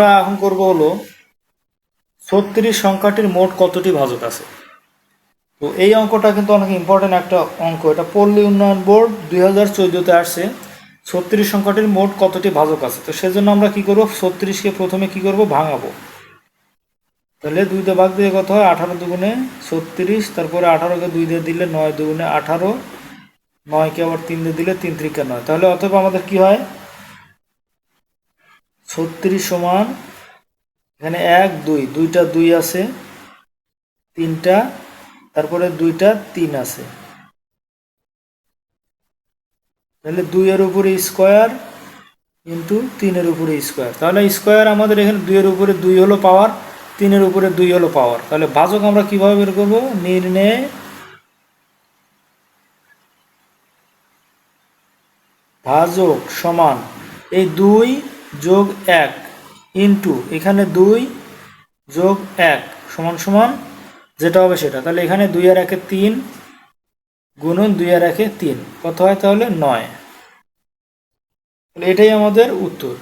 আমরা এখন করব হলো 36 সংখ্যাটির মোট কতটি ভাজক আছে। তো এই অঙ্কটা কিন্তু অনেক ইম্পর্টেন্ট একটা অঙ্ক। এটা পল্লী উন্নয়ন বোর্ড 2014-তে আসছে। 36 সংখ্যাটির মোট কতটি ভাজক আছে। তো সেজন্য আমরা কি করব, 36কে প্রথমে কি করব, ভাঙাবো। তাহলে 2 দিয়ে ভাগ দিয়ে কত হয়, 18 দুগুণে 36, তারপরে 18কে 2 দিয়ে দিলে 9 দুগুণে 18, 9কে আবার 3 দিয়ে দিলে 3 3 9। তাহলে অথবা আমাদের কি হয়, 36 সমান এখানে 1 2, দুইটা 2 আছে, তিনটা, তারপরে দুইটা 3 আছে, তাহলে 2 এর উপরে স্কোয়ার ইন্টু 3 এর উপরে স্কোয়ার। তাহলে স্কোয়ার আমাদের এখানে 2 এর উপরে 2 হলো পাওয়ার, 3 এর উপরে 2 হলো পাওয়ার। তাহলে ভাজক আমরা কিভাবে বের করব, নির্ণয় ভাজক সমান এই 2 যোগ 1 ইন্টু এখানে 2 যোগ 1 সমান সমান যেটা হবে সেটা। তাহলে এখানে 2 আর 1 3 গুণন 2 আর 1 3, কত হয় তাহলে 9। তাহলে এটাই আমাদের উত্তর।